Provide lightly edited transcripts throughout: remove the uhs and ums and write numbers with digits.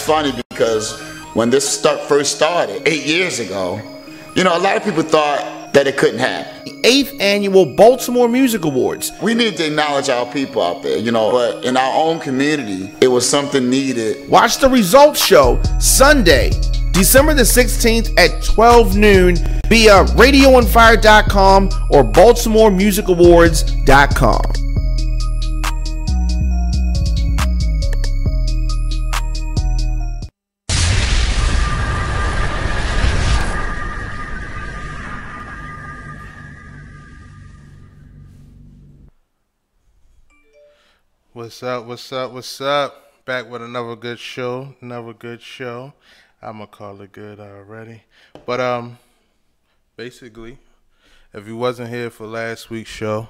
funny because when this first started 8 years ago, you know, a lot of people thought that it couldn't happen. The 8th annual Baltimore Music Awards. We need to acknowledge our people out there, you know, but in our own community, it was something needed. Watch the results show Sunday, December the 16th at 12 noon via radioonfire.com or baltimoremusicawards.com. What's up, what's up, what's up? Back with another good show, I'm gonna call it good already. But basically, if you wasn't here for last week's show,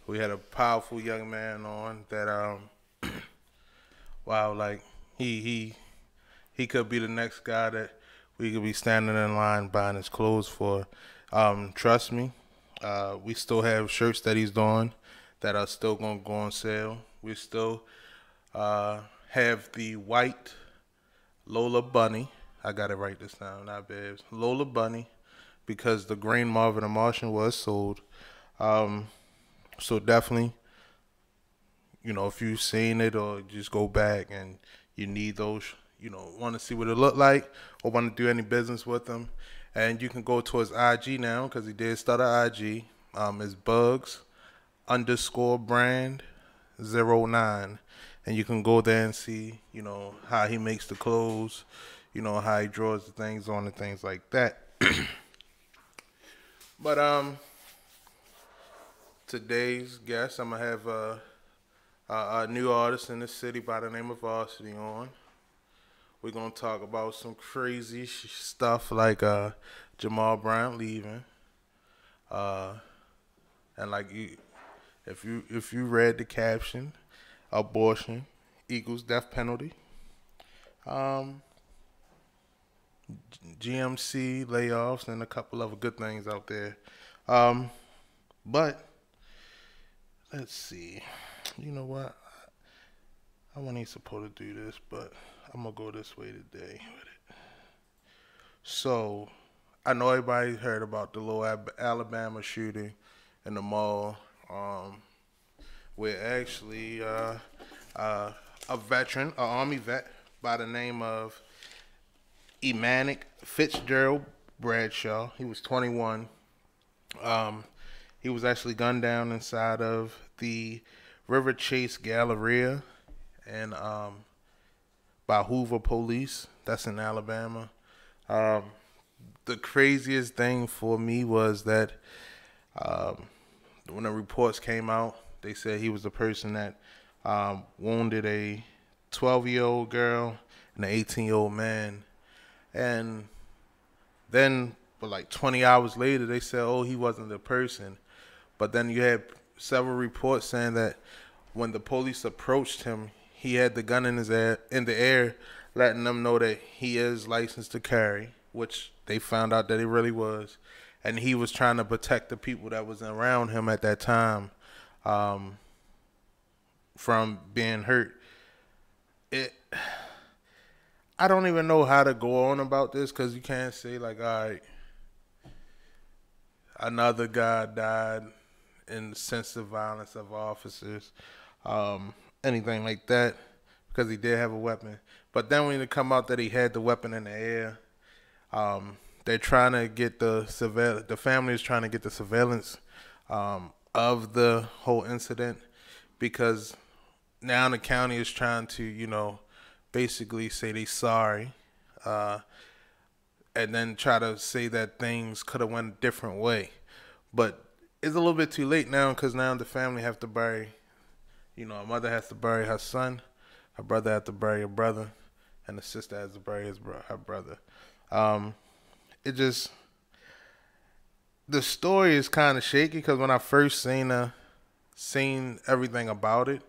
we had a powerful young man on that wow, like he could be the next guy that we could be standing in line buying his clothes for. Trust me, we still have shirts that he's doing that are still going to go on sale. We still have the white Lola Bunny. I got to write this down, not Babs. Lola Bunny, because the green Marvin and Martian was sold. So definitely, you know, if you've seen it or just go back and you need those, you know, want to see what it look like or want to do any business with them, and you can go to his IG now because he did start an IG. It's Bugs_brand09, and you can go there and see, you know, how he makes the clothes, you know, how he draws the things on and things like that. But today's guest, I'm gonna have a new artist in the city by the name of Varcity on. We're gonna talk about some crazy stuff like Jamal Bryant leaving, and like if you read the caption, abortion equals death penalty. GMC layoffs and a couple of good things out there. But let's see. You know what? I wasn't supposed to do this, but I'm gonna go this way today with it. So I know everybody heard about the little Alabama shooting in the mall. Where actually a veteran, an Army vet by the name of Emanick Fitzgerald Bradshaw. He was 21. He was actually gunned down inside of the River Chase Galleria and by Hoover Police. That's in Alabama. The craziest thing for me was that when the reports came out, they said he was the person that wounded a 12-year-old girl and an 18-year-old man. And then, but like 20 hours later, they said, oh, he wasn't the person. But then you had several reports saying that when the police approached him, he had the gun in the air, letting them know that he is licensed to carry, which they found out that he really was. And he was trying to protect the people that was around him at that time from being hurt. I don't even know how to go on about this because you can't say like, all right, another guy died in senseless violence of officers, anything like that, because he did have a weapon. But then when it come out that he had the weapon in the air, they're trying to get the family is trying to get the surveillance of the whole incident, because now the county is trying to, you know, basically say they sorry, and then try to say that things could have went a different way. But it's a little bit too late now, because now the family have to bury, you know, a mother has to bury her son, her brother has to bury her brother, and the sister has to bury her brother. It just, the story is kind of shaky, because when I first seen everything about it,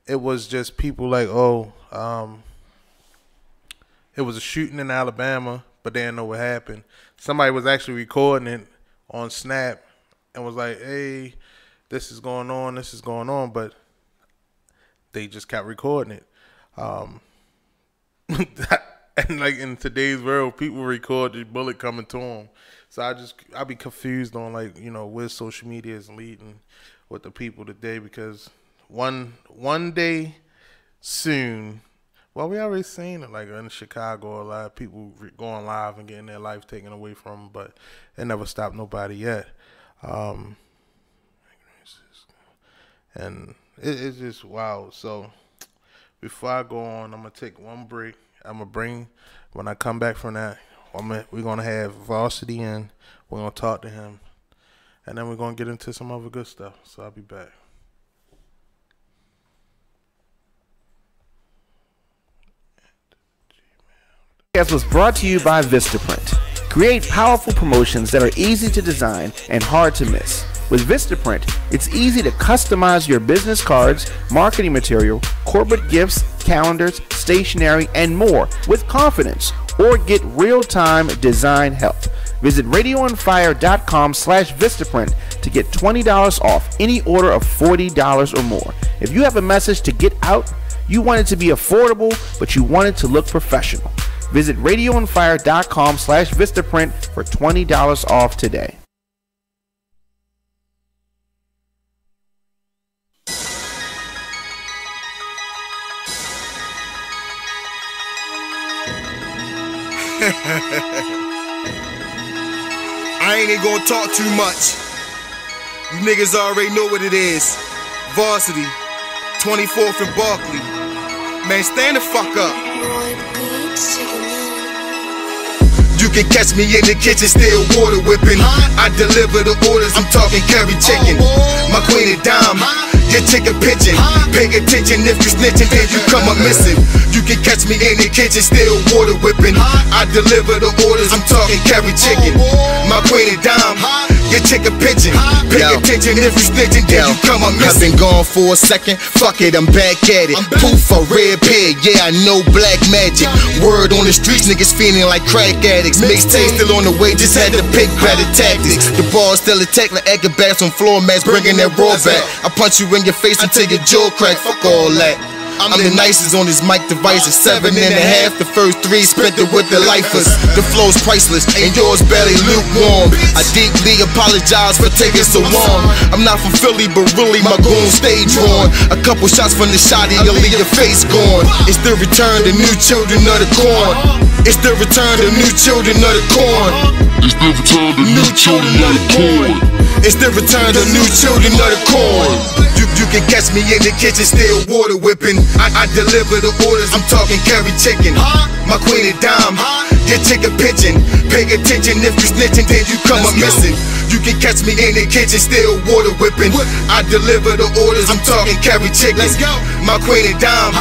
it was just people like, oh, it was a shooting in Alabama, but they didn't know what happened. Somebody was actually recording it on Snap and was like, hey, this is going on, but they just kept recording it. And like in today's world, people record the bullet coming to them. So I be confused on like, you know, where social media is leading with the people today, because one day soon, well, we already seen it like in Chicago, a lot of people going live and getting their life taken away from them, but it never stopped nobody yet. And it's just wow. So before I go on, I'm gonna take one break. When I come back from that, we're gonna have Varcity in. We're gonna talk to him, and then we're gonna get into some other good stuff. So I'll be back. Podcast was brought to you by Vistaprint. Create powerful promotions that are easy to design and hard to miss. With Vistaprint, it's easy to customize your business cards, marketing material, corporate gifts, calendars, stationery, and more with confidence, or get real-time design help. Visit radioonfire.com/Vistaprint to get $20 off any order of $40 or more. If you have a message to get out, you want it to be affordable, but you want it to look professional. Visit radioonfire.com/Vistaprint for $20 off today. I ain't even gonna talk too much. You niggas already know what it is. Varcity, 24th and Barkley. Man, stand the fuck up. You can catch me in the kitchen, still water whipping. I deliver the orders, I'm talking curry chicken. My queen of dime, your chicken pigeon. Pay attention, if you snitching, then you come up missing. You can catch me in the kitchen, still water whipping. I deliver the orders, I'm talking curry chicken. My queen of dime, your chicken pigeon. Pay attention, if you snitching, then you come up missing. I've been gone for a second, fuck it, I'm back at it. Poof, a red pig, yeah, I know black magic. Word on the streets, niggas feeling like crack addicts. Mixtape still on the way, just had to pick better tactics. The ball still attack like egg bats on floor mats, bringing that raw back. I punch you in your face until your jaw crack, fuck all that. I'm the nicest on this mic device. It's 7.5. The first 3 spent it with the lifers. The flow's priceless and yours barely lukewarm. I deeply apologize for taking so long. I'm not from Philly, but really my goons stay drawn. A couple shots from the shotty, you'll leave your face gone. It's the return to new children of the corn. It's the return to new children of the corn. It's the return to new children of the corn. It's the return to new children of the corn. You can catch me in the kitchen, still water whipping. I deliver the orders, I'm talking curry chicken. My queen of dime, your chicken pigeon. Pay attention, if you snitching, then you come up missing. You can catch me in the kitchen, still water whipping. I deliver the orders, I'm talking curry chicken. My queen of dime,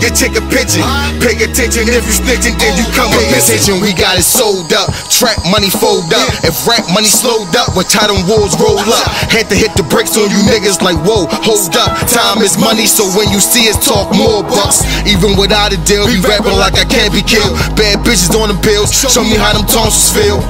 your chicken pigeon. Pay attention, if you snitching, then you come up missing. We got it sold up, trap money fold up. If rap money slowed up, when time walls roll up. Had to hit the brakes on you niggas like whoa, hold up. Time is money, so when you see us talk more bucks. Even without a deal, we rapping like I can't be killed. Bad bitches on the pills, show me how them tonsils feel.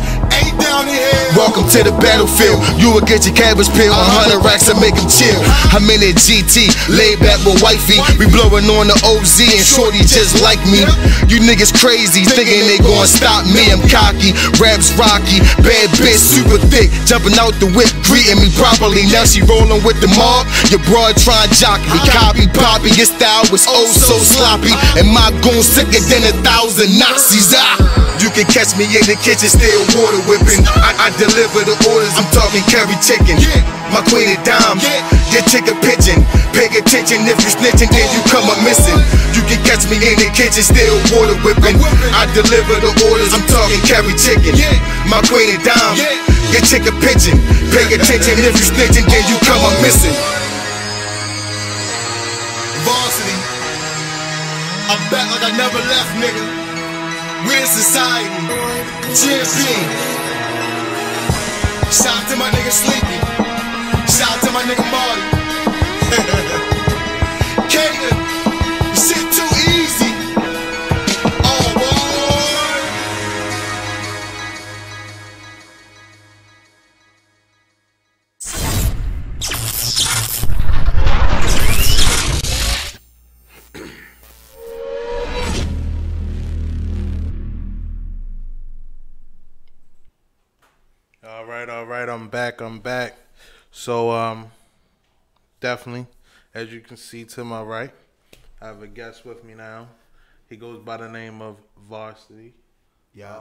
Welcome to the battlefield. You will get your cabbage peel, 100 racks to make them chill. I'm in that GT, laid back with wifey. We blowing on the OZ and shorty just like me. You niggas crazy, thinking they gon' stop me. I'm cocky, raps rocky, bad bitch super thick, jumping out the whip, greeting me properly. Now she rolling with the mob, your broad trying jock me. Copy poppy, your style was oh so sloppy, and my goon sicker than 1,000 Nazis. You can catch me in the kitchen, still water whipping. I deliver the orders, I'm talking curry chicken. My queen of dime, your chicken pigeon. Pay attention, if you snitching, then you come up missing. You can catch me in the kitchen, still water whipping. I deliver the orders, I'm talking curry chicken. My queen of dime, your chicken pigeon. Pay attention, if you snitching, then you come up missing. Varsity, I'm back like I never left, nigga. We're in society, champion. Shout out to my nigga Sleepy. Shout out to my nigga Marty. Kagan, shit too easy. Oh boy. right, I'm back. So, definitely, as you can see to my right, I have a guest with me now. He goes by the name of Varcity. Yeah,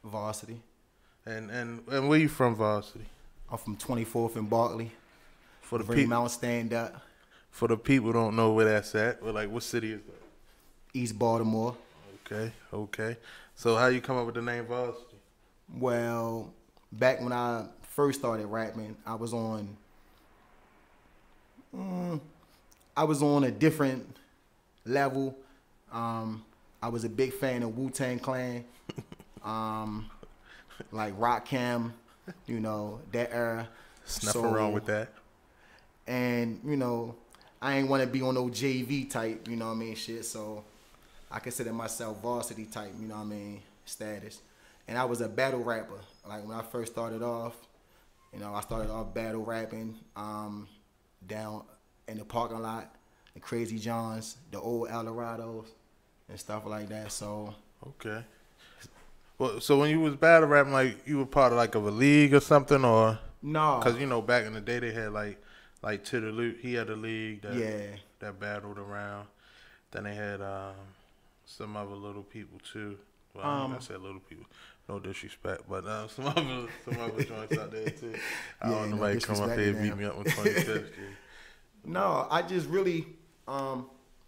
Varcity. And where you from, Varcity? I'm from 24th and Barkley. For the Green people, Mountain Stand Up, for the people who don't know where that's at. Well, like, what city is that? East Baltimore. Okay. So, how you come up with the name Varcity? Well, back when I first started rapping, I was on a different level. I was a big fan of Wu-Tang Clan, like Rakim, that era. There's nothing wrong with that. And, I ain't want to be on no JV type, shit. So I consider myself varsity type, status. And I was a battle rapper. Like when I first started off, I started off battle rapping down in the parking lot, the Crazy Johns, the old Eldorados, and stuff like that. So okay. Well, so when you was battle rapping, like you were part of like of a league or something, or no? Because back in the day they had like To the Loot. He had a league that battled around. Then they had some other little people too. Well, I said little people. No disrespect, but some other joints out there too. I don't know nobody come up here and beat me up on 25th Street. No, I just really, my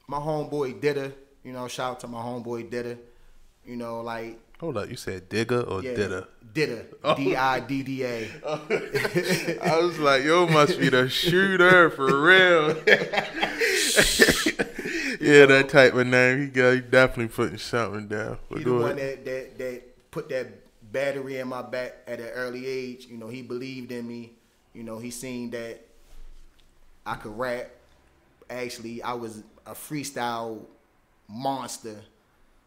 homeboy Didda, shout out to my homeboy Didda, like. Hold up, you said Digga or Didda? Didda, D-I-D-D-A. I was like, yo, must be the shooter for real. Yeah, that type of name. He definitely putting something down. He the one that put that battery in my back at an early age. He believed in me. He seen that I could rap. Actually, I was a freestyle monster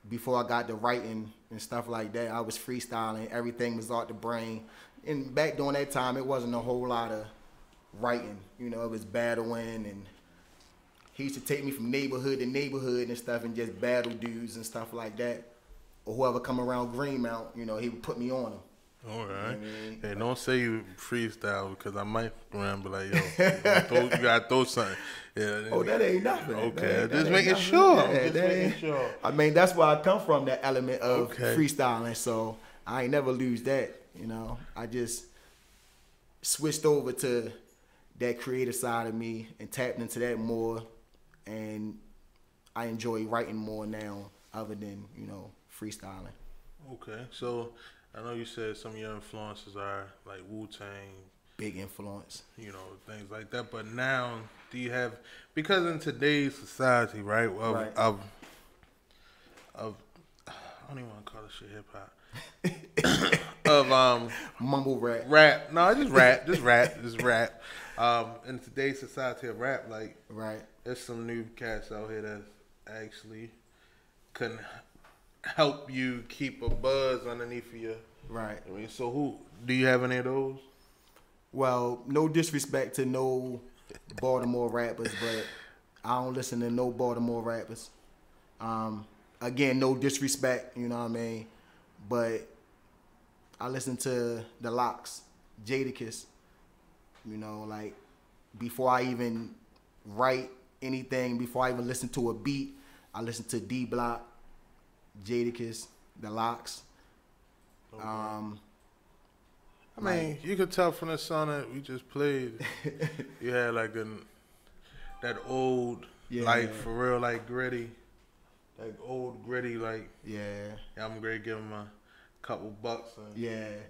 before I got to writing and stuff like that. I was freestyling. Everything was out the brain. And back during that time, it wasn't a whole lot of writing. It was battling, and he used to take me from neighborhood to neighborhood and stuff and just battle dudes and stuff like that. Or whoever come around Greenmount, he would put me on them. All right. Hey, don't say you freestyle because I might around be like, yo, you gotta throw something. Yeah. Oh, that ain't nothing. Okay, just making sure. Yeah, making sure. I mean, that's where I come from, that element of freestyling. So I ain't never lose that. I just switched over to that creative side of me and tapped into that more, and I enjoy writing more now, other than freestyling. Okay, so. I know you said some of your influences are like Wu-Tang. Big influence. Things like that. But now, do you have, because in today's society, right, of I don't even want to call this shit hip-hop. Of mumble rap. Rap. No, just rap. In today's society of rap, like, right, there's some new cats out here that actually can help you keep a buzz underneath of your. Right. I mean, so who do you have any of those? Well, no disrespect to no Baltimore rappers, but I don't listen to no Baltimore rappers. Again, no disrespect, but I listen to the Locks, Jadakiss. Like before I even write anything, before I even listen to a beat, I listen to D Block, Jadakiss, the Locks. Okay. I mean, you could tell from the song that we just played, you had like that old, like for real, like gritty, like old gritty, like I'm gonna give him a couple bucks and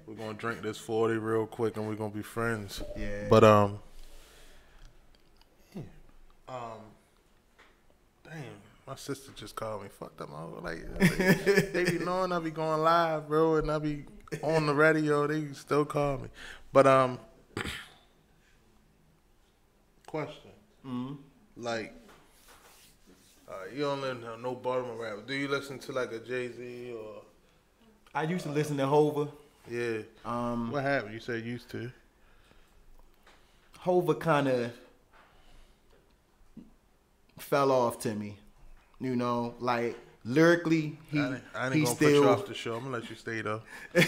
we're gonna drink this 40 real quick and we're gonna be friends. Yeah. But damn. My sister just called me. Fucked up my whole they be knowing I be going live, bro, and I be on the radio. They still call me. But question. Mm-hmm. Like, you don't listen to no Baltimore rap. Do you listen to like a Jay-Z or? I used to listen to Hova. Yeah. What happened? You said used to. Hova kind of fell off to me. Like lyrically, I ain't he's gonna still. put you off the show. I'm gonna let you stay though. Don't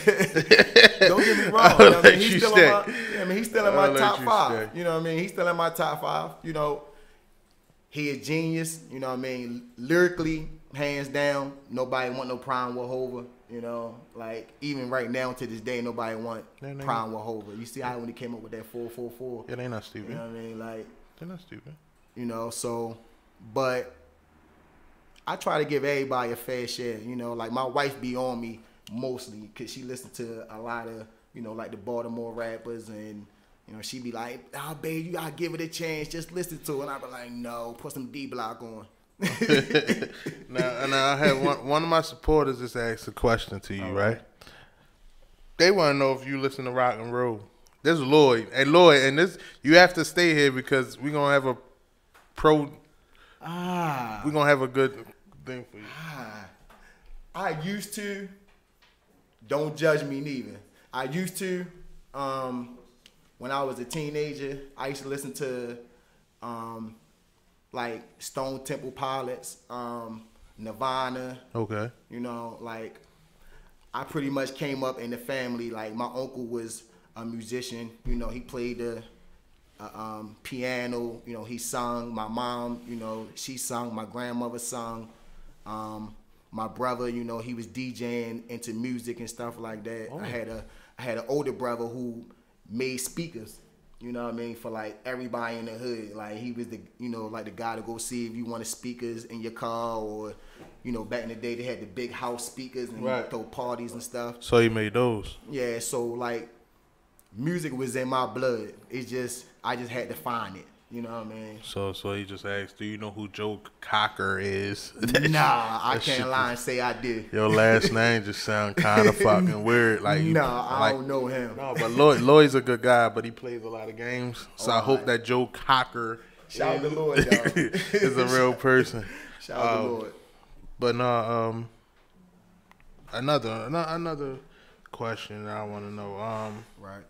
get me wrong. You know what I mean? He's still in my, yeah, I mean, he's still in my top five. Stay. You know what I mean? He's still in my top five. You know, he a genius. You know what I mean? Lyrically, hands down, nobody want no Prime with Hova. You know, like even right now to this day, nobody want Prime with Hova. You see how when he came up with that 444? Yeah, they not stupid. You know what I mean? Like they're not stupid. You know, so, but I try to give everybody a fair share. You know, like my wife be on me mostly because she listens to a lot of, you know, like the Baltimore rappers, and you know she be like, "Oh, babe, you gotta give it a chance. Just listen to it." And I be like, "No, put some D Block on." now I had one of my supporters just asked a question to you, right? They want to know if you listen to rock and roll. This is Lloyd. Hey, Lloyd, and this you have to stay here because we're gonna have a we're gonna have a good thing for you. I used to. Don't judge me neither. I used to. When I was a teenager, I used to listen to like Stone Temple Pilots, Nirvana. Okay. You know, like I pretty much came up in the family. Like my uncle was a musician. You know, he played the piano. You know, he sung. My mom, you know, she sung. My grandmother sung. My brother, you know, he was DJing into music and stuff like that. Oh. I had an older brother who made speakers. You know what I mean? For like everybody in the hood. Like he was the, you know, like the guy to go see if you wanted speakers in your car, or, you know, back in the day they had the big house speakers and throw parties and stuff. So he made those. Yeah, so like music was in my blood. It's just I just had to find it. You know what I mean? So he just asked, do you know who Joe Cocker is? Nah, I can't lie and say I did. Your last name just sound kind of fucking weird. Like I don't know him. No, but Lloyd's a good guy, but he plays a lot of games. So I hope that Joe Cocker shout out to Lloyd, dog. is a real person. Shout out to Lloyd. But no, another question that I want to know. Right.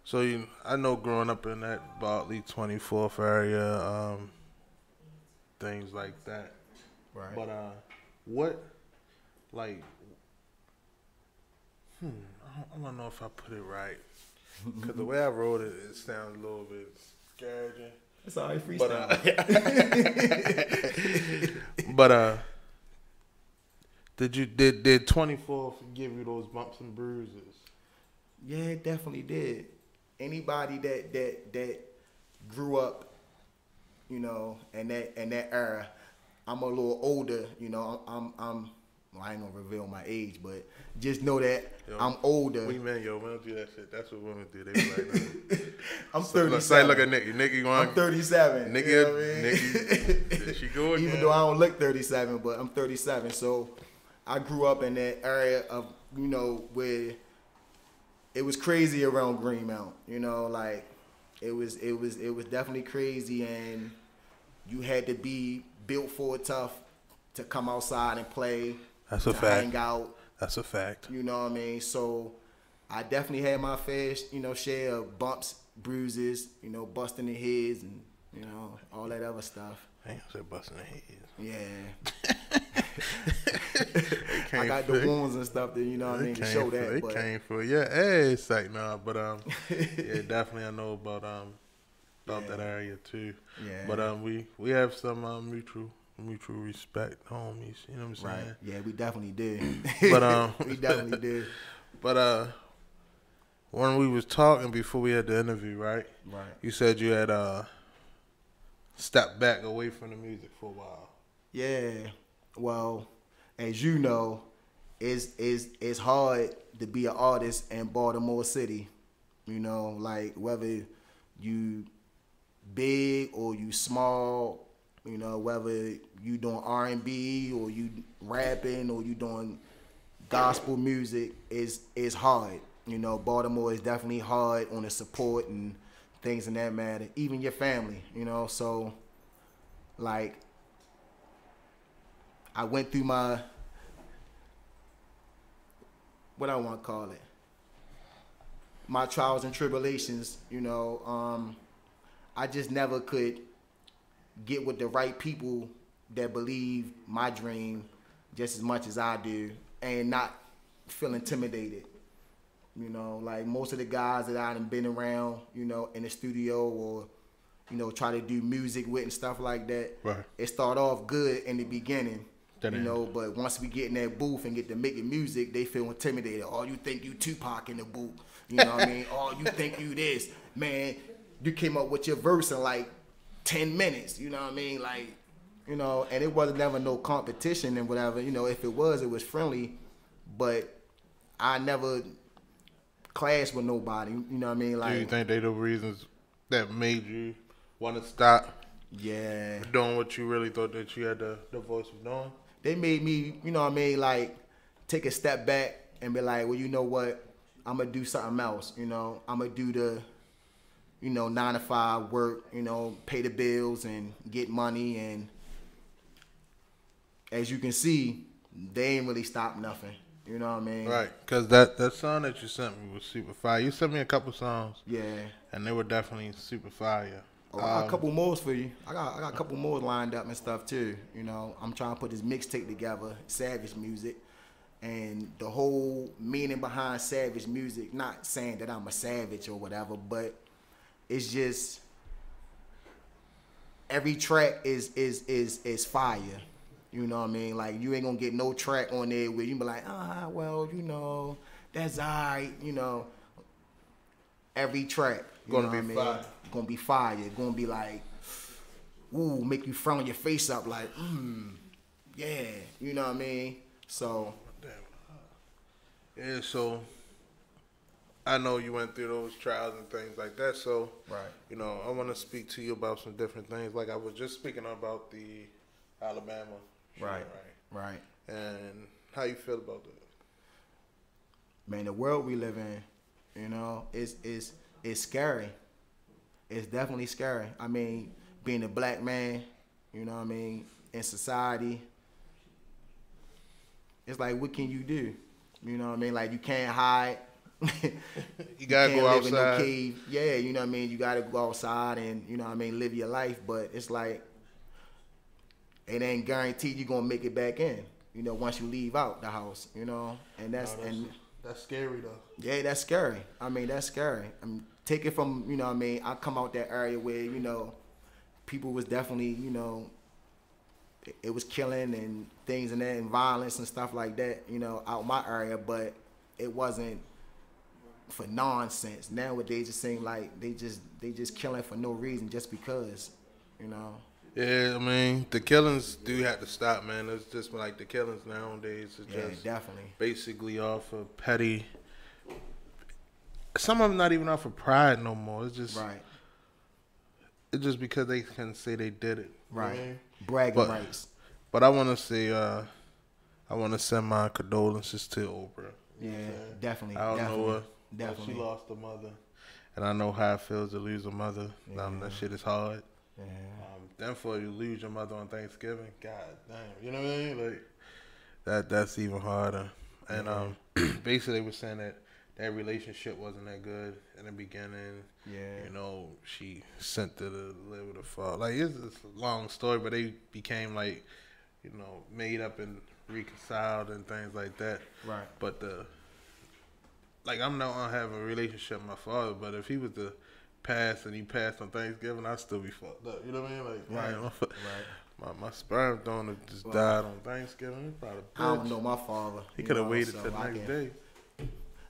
So I know growing up in that Bartley 24th area, things like that. Right. But what, like, I don't know if I put it right, because the way I wrote it, it sounds a little bit discouraging. It's all right, freestyle. But did 24th give you those bumps and bruises? Yeah, it definitely did. Anybody that grew up, you know, in that era, I'm a little older, you know. Well, I ain't gonna reveal my age, but just know that I'm older. We don't do that shit. That's what women do. They be like, I'm 37. Look at Nikki. Nikki going. I'm 37. Nikki, you know what I mean? Nikki, she go again. Even though I don't look 37, but I'm 37. So I grew up in that area of, you know, where it was crazy around Greenmount, you know, like it was definitely crazy, and you had to be built for it tough to come outside and play. That's a fact. Hang out. That's a fact. You know what I mean? So I definitely had my fair, you know, share of bumps, bruises, you know, busting the heads and, you know, all that other stuff. I ain't said busting the heads. Yeah. I got the wounds and stuff that, you know what I mean, to show that. It came for yeah, hey, it's like nah, but yeah, definitely I know about that area too. Yeah. But we have some mutual respect, homies. You know what I'm saying? Right. Yeah, we definitely did. But we definitely did. But when we was talking before we had the interview, right? Right. You said you had stepped back away from the music for a while. Yeah. Well, as you know, it's hard to be an artist in Baltimore City. You know, like whether you big or you small, you know, whether you doing R&B or you rapping or you doing gospel music, is hard. You know, Baltimore is definitely hard on the support and things in that matter. Even your family, you know. So, like, I went through my, what I want to call it, my trials and tribulations, you know. I just never could get with the right people that believe my dream just as much as I do, and not feel intimidated. You know, like most of the guys that I've been around, you know, in the studio or, you know, try to do music with and stuff like that. Right. It start off good in the beginning, you know, but once we get in that booth and get to making music, they feel intimidated. Oh, you think you Tupac in the booth? You know what I mean? Oh, you think you this? Man, you came up with your verse in like 10 minutes. You know what I mean? Like, you know, and it wasn't never no competition and whatever. You know, if it was friendly, but I never clashed with nobody. You know what I mean? Like, do you think they the reasons that made you want to stop? Yeah. Doing what you really thought that you had the voice of doing? They made me, you know what I mean, like take a step back and be like, well, you know what? I'm gonna do something else. You know, I'm gonna do the, you know, 9 to 5 work. You know, pay the bills and get money. And as you can see, they ain't really stopped nothing. You know what I mean? Right, because that song that you sent me was super fire. You sent me a couple songs. Yeah. And they were definitely super fire. Oh, I got a couple more for you. I got a couple more lined up and stuff too. You know, I'm trying to put this mixtape together, Savage Music. And the whole meaning behind Savage Music, not saying that I'm a savage or whatever, but it's just every track is fire. You know what I mean? Like, you ain't gonna get no track on there where you be like, well, you know, that's alright, you know. Every track, Gonna be fire. Gonna be fire. Gonna be like, ooh, make you frown your face up like, yeah, you know what I mean? So. Yeah, so I know you went through those trials and things like that, so, right. You know, I want to speak to you about some different things. Like I was just speaking about the Alabama. Right. And how you feel about that? Man, the world we live in, you know, is scary. It's definitely scary. I mean, being a black man, you know what I mean, in society, it's like, what can you do? You know what I mean? Like, you can't hide. You gotta go outside. In no cave. Yeah, you know what I mean? You gotta go outside and, you know what I mean, live your life. But it's like, it ain't guaranteed you're gonna make it back in, you know, once you leave out the house, you know? And that's scary though. Yeah, that's scary. I mean, that's scary. I mean, take it from, you know what I mean, I come out that area where, you know, people was definitely, you know, it was killing and things and that and violence and stuff like that, you know, out my area, but it wasn't for nonsense. Nowadays it seems like they just killing for no reason just because, you know. Yeah, I mean, the killings do have to stop, man. It's just like the killings nowadays is just definitely basically off of petty. Some of them not even off of pride no more. It's just It's just because they can say they did it. Right. You know? Bragging rights. But I want to say, I want to send my condolences to Oprah. Yeah, definitely. I don't know her. Definitely. She lost a mother, and I know how it feels to lose a mother. Yeah. That shit is hard. Yeah. Then for you lose your mother on Thanksgiving, god damn, you know what I mean? Like that's even harder. And basically they were saying that relationship wasn't that good in the beginning. Yeah. You know, she sent her to live with her father. Like it's a long story, but they became like, you know, made up and reconciled and things like that. Right. But like I'm not gonna have a relationship with my father, but if he was to pass and he passed on Thanksgiving, I'd still be fucked up. You know what I mean? Like, my sperm donor just died on Thanksgiving. I don't know my father. He could have waited till the next day.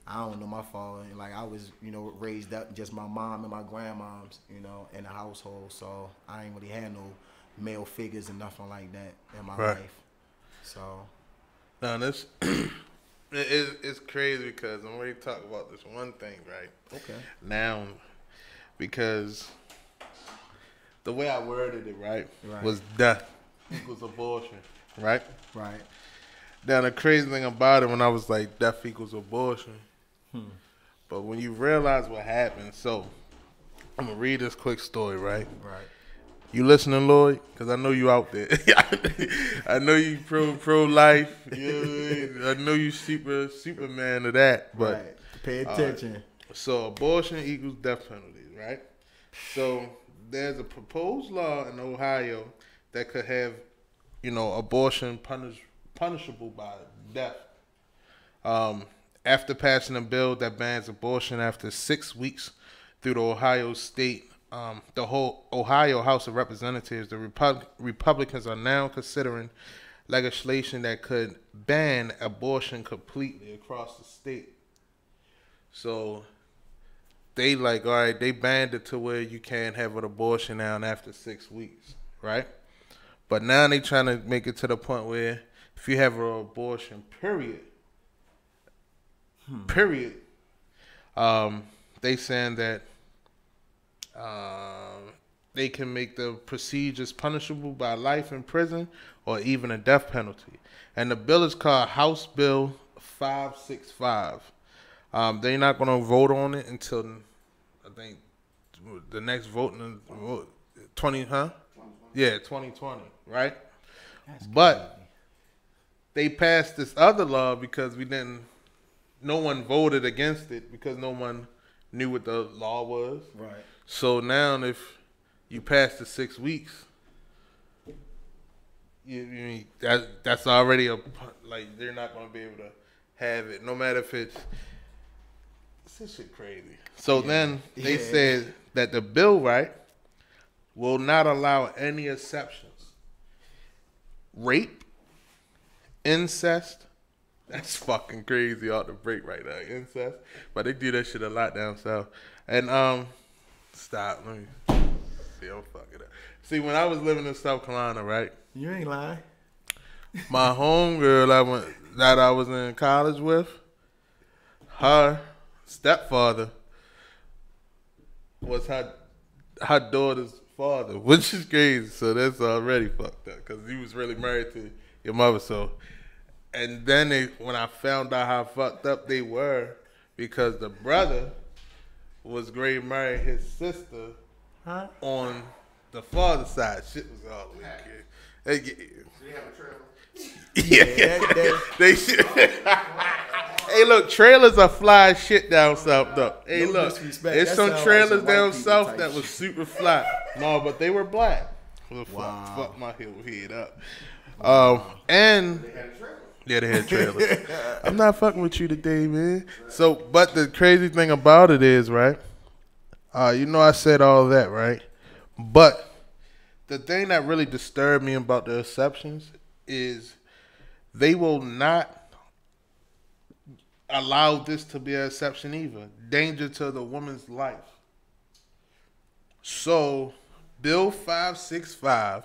I don't know my father. Like, I was, you know, raised up just my mom and my grandmoms, you know, in the household. So I ain't really had no male figures and nothing like that in my life. So. Now this, it's crazy because I'm ready to talk about this one thing, right? Okay. Now, because the way I worded it, right. Was death equals abortion, right? Right. Now the crazy thing about it, when I was like, death equals abortion, but when you realize what happened, so I'm gonna read this quick story, right? Right. You listening, Lloyd? Because I know you out there. I know you pro life. You know what I mean? I know you Superman of that. But right. Pay attention. So abortion equals death penalties, right? So there's a proposed law in Ohio that could have, you know, abortion punished punishable by death. After passing a bill that bans abortion after 6 weeks through the Ohio state, the whole Ohio House of Representatives, the Republicans are now considering legislation that could ban abortion completely across the state. So they like, all right, they banned it to where you can't have an abortion now after 6 weeks, right? But now they trying to make it to the point where if you have an abortion, period, they saying that they can make the procedures punishable by life in prison or even a death penalty. And the bill is called House Bill 565. They're not going to vote on it until, I think, the next vote in 2020, right? But they passed this other law because no one voted against it because no one knew what the law was. Right. So now if you pass the 6 weeks, that's already like they're not going to be able to have it, no matter if it's this shit crazy. So then they said that the bill, right, will not allow any exceptions. Rape, incest, that's fucking crazy off the break right now. Incest, but they do that shit a lot down south. And stop. Let me see. I'm fucking up. See, when I was living in South Carolina, right? You ain't lying. My homegirl that I was in college with, her stepfather was her daughter's father, which is crazy. So that's already fucked up because he was really married to your mother. So, and then when I found out how fucked up they were, because the brother was great married his sister on the father's side. Shit was all the way good. Do they have a trailer? They should. Hey, look, trailers are fly shit down south, though. Hey, look, there's some trailers down south that was super fly. No, but they were black. Fuck my head up. And yeah, they had trailers. I'm not fucking with you today, man. So, but the crazy thing about it is, right? I said all that, right? But the thing that really disturbed me about the exceptions is they will not allow this to be an exception either. Danger to the woman's life. So, Bill 565,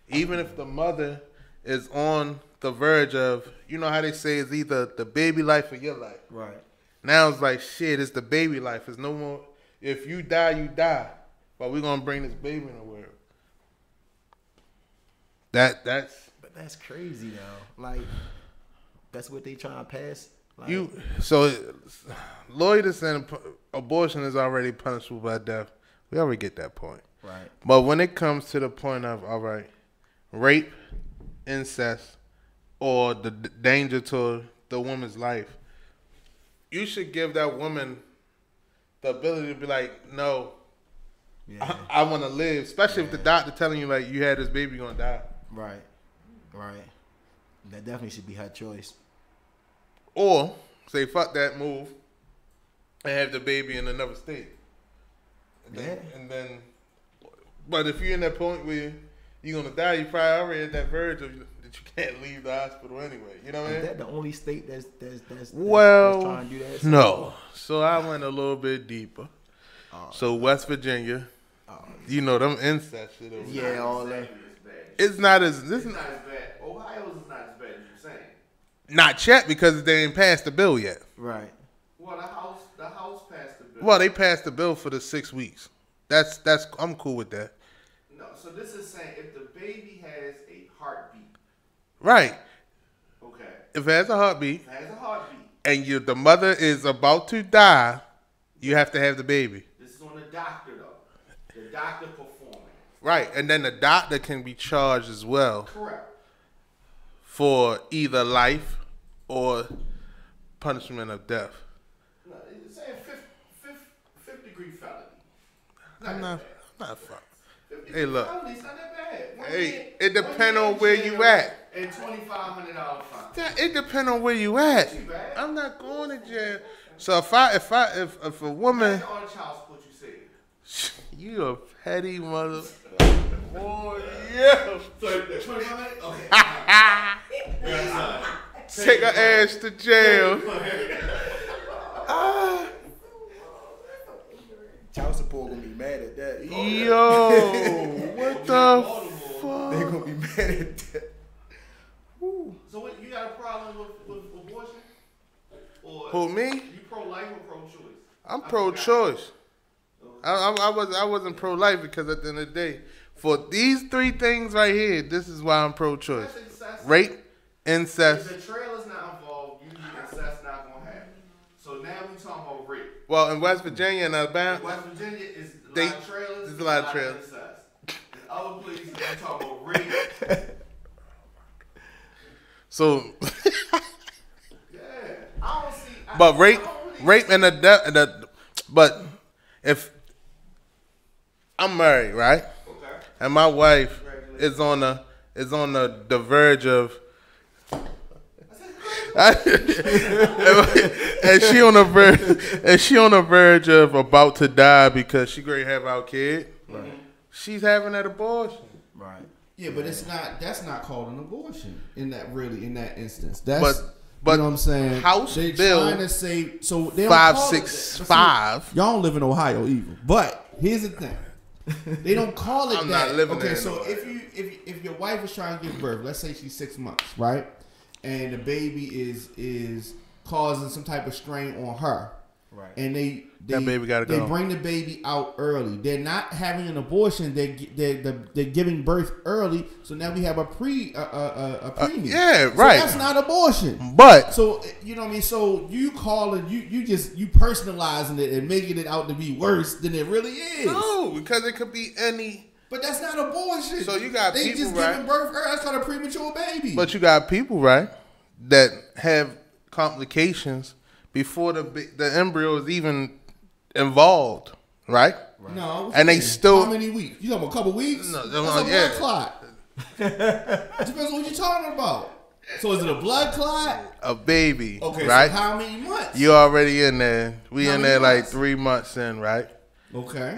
even if the mother is on the verge of, you know how they say it's either the baby life or your life. Right. Now it's like, shit, it's the baby life. It's no more, if you die, you die. But we're going to bring this baby in the world. But that's crazy though. Like, that's what they trying to pass. Like, Lloyd is saying abortion is already punishable by death. We already get that point. Right. But when it comes to the point of, all right, rape, incest, or the danger to the woman's life, you should give that woman the ability to be like, no, I want to live. Especially if the doctor telling you, like, you had this baby going to die. Right. That definitely should be her choice. Or say, fuck that, move, and have the baby in another state. And then, but if you're in that point where you're going to die, you probably already at that verge of that you can't leave the hospital anyway. You know what I mean? Is that the only state that's trying to do that? No. So I went a little bit deeper. So West Virginia, you know, them incest shit over there. Yeah, all that. It's not as It's not as bad. Ohio's is not as bad as you're saying. Not yet because they ain't passed the bill yet. Right. Well, the house passed the bill. Well, they passed the bill for the 6 weeks. That's I'm cool with that. No, so this is saying if the baby has a heartbeat. Right. Okay. If it has a heartbeat. If it has a heartbeat. And the mother is about to die, you have to have the baby. This is on the doctor though. The doctor performing. Right, and then the doctor can be charged as well. Correct. For either life or punishment of death. No, it's saying fifth degree felony. I'm not fucking. Hey, look. It's not that bad. Hey, it depends on where you at. And $2,500 fine. It depends on where you at. I'm not going to jail. So if a woman, On the child support, you said. you a petty mother. Boy, yeah. So $2,500? Okay. Take her ass to jail. Child support gonna be mad at that. Yo, what the fuck? They gonna be mad at that. So what, you got a problem with abortion? Or Who, me? you pro-life or pro-choice? I'm pro-choice. I wasn't pro-life because at the end of the day, for these three things right here, this is why I'm pro-choice. Rape, incest. If the trailer's not involved, usually incest not gonna happen. So now we talking about rape. Well, in West Virginia and Alabama, West Virginia is a They- lot of trailers. there's a lot of trailers. Incest. In other places, they talk about rape. so, Yeah, I don't see. but rape and but if I'm married, right? Okay. And my wife is on the verge of and she on the verge of about to die because she going to have our kid. Right. She's having that abortion. Right. Yeah, but that's not called an abortion in that instance. That's But you know what I'm saying? House they Bill trying to say so they don't call it that. 565. Y'all don't live in Ohio either. But here's the thing. They don't call it I'm that. not living okay, there so anymore. if your wife is trying to give birth, let's say she's 6 months, right? And the baby is causing some type of strain on her. Right. And That baby gotta they go. bring the baby out early. They're not having an abortion. They're giving birth early. So now we have a preemie. Yeah, So right. that's not abortion. But So you know what I mean. So you calling you personalizing it and making it out to be worse than it really is. no, because it could be any. But that's not abortion. So you got they people, just right? giving birth early. That's called a premature baby. But you got people, right, that have complications before the embryo is even involved, right? no, And they still- how many weeks? You talking about a couple weeks? No, that's a yeah. blood clot. Depends on what you're talking about. So is it a blood clot? A baby, Okay, right? so how many months? You already in there. We How in many there like months? 3 months in, right? Okay.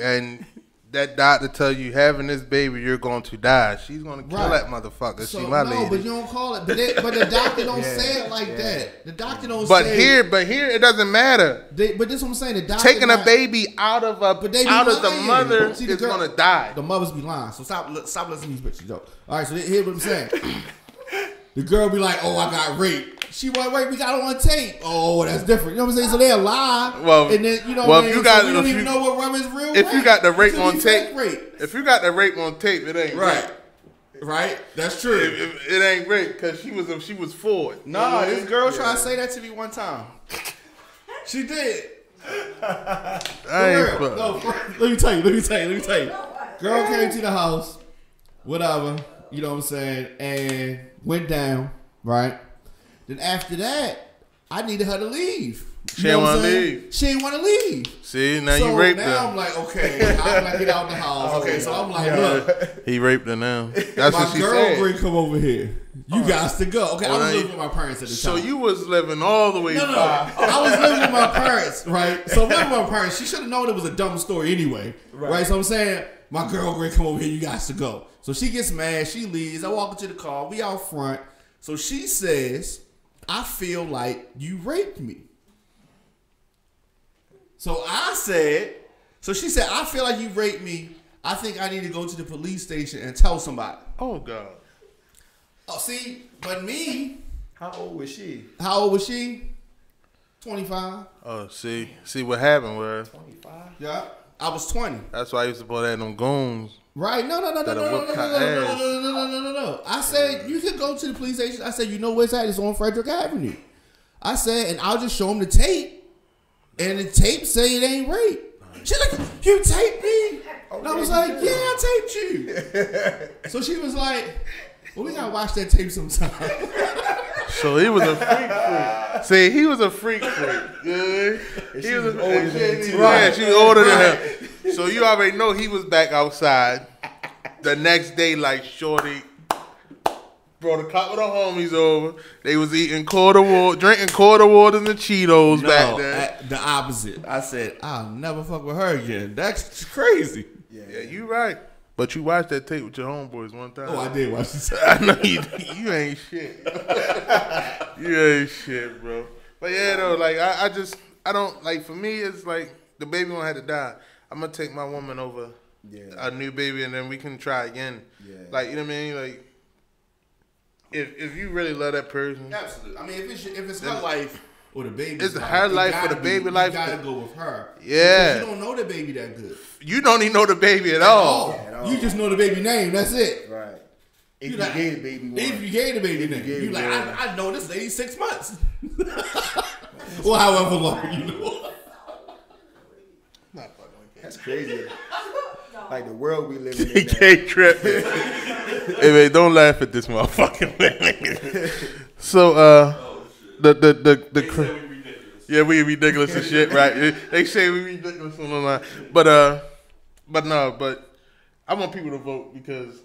And that doctor tell you having this baby, you're going to die. She's going to kill Right. that motherfucker. So She my no, lady. but you don't call it. But the doctor don't say it like that. The doctor don't But say. here it doesn't matter. But this is what I'm saying. The doctor Taking a not- baby out of But they be the lying. mother See, the is girl- gonna die. The mothers be lying. So stop listening to these bitches, yo. All right, so here's what I'm saying. The girl be like, "Oh, I got raped." She was raped. We got it on tape. Oh, that's different. You know what I'm saying? So they'll lie. Well, and then you know, well, what if I you mean? got- So we don't if even you- know what rum is real. If you got the rape It could on be tape, fake rape. if you got the rape on tape, it ain't Right. rape. Right. That's true. It ain't rape because she was forward. Nah, this girl tried to say that to me one time. She did. I For ain't real. fuck. No, let me tell you. Girl came to the house, whatever, you know what I'm saying, and went down, right? Then after that, I needed her to leave. She You didn't know what I'm wanna saying? leave. She didn't want to leave. See, now So you raped now her. I'm like, okay, how can I get out the house? Okay, so I'm like, look, He raped her now. That's my what she girl said. Green come over here. You guys to go. Okay, Well, I was now living you- with my parents at the So time. you was living all the way No. back. I was living with my parents, right? So living with my parents, she should have known it was a dumb story anyway, right? So I'm saying, my girl Green come over here, you guys to go. So she gets mad, she leaves. I walk into the car, we out front. So she says, I feel like you raped me. So she said, I feel like you raped me. I think I need to go to the police station and tell somebody. Oh God. Oh, see, but me, How old was she? how old was she? 25. Oh, see what happened was 25. Yeah, I was 20. that's why I used to put that in them goons. Right? No. That'll whoop her ass. No. I said you could go to the police station. I said you know where it's at. It's on Frederick Avenue. I said, and I'll just show them the tape, and the tape say it ain't rape. She's like, you taped me? And I was like, yeah, I taped you. So she was like, well, we gotta watch that tape sometime. So he was a freak. See, he was a freak. Yeah. He was older than him, too. Yeah, she was older than him. So you already know he was back outside. The next day, like shorty brought a couple of homies over. They was eating drinking quarter waters and Cheetos back there. The opposite. I said, I'll never fuck with her again. That's crazy. Yeah, you right. But you watched that tape with your homeboys one time. Oh, I did watch this. I know you ain't shit. You ain't shit, bro. But yeah, though, like I don't like. For me, it's like the baby won't have to die. I'm gonna take my woman over a new baby, and then we can try again. Yeah. Like, you know what I mean? Like, if you really love that person, absolutely. I mean, if it's her life or the baby's it's her life or the baby life. You gotta go with her. Yeah. Because you don't know the baby that good. You don't even know the baby at all. You just know the baby name. That's it. Right. If you gave the baby one. If you gave the baby name. You like, I know this lady 6 months. Or however long you know. That's crazy. Like the world we live in. TK tripping. Hey man, don't laugh at this motherfucking thing. So we ridiculous and shit, right? They say we ridiculous on the line, but I want people to vote because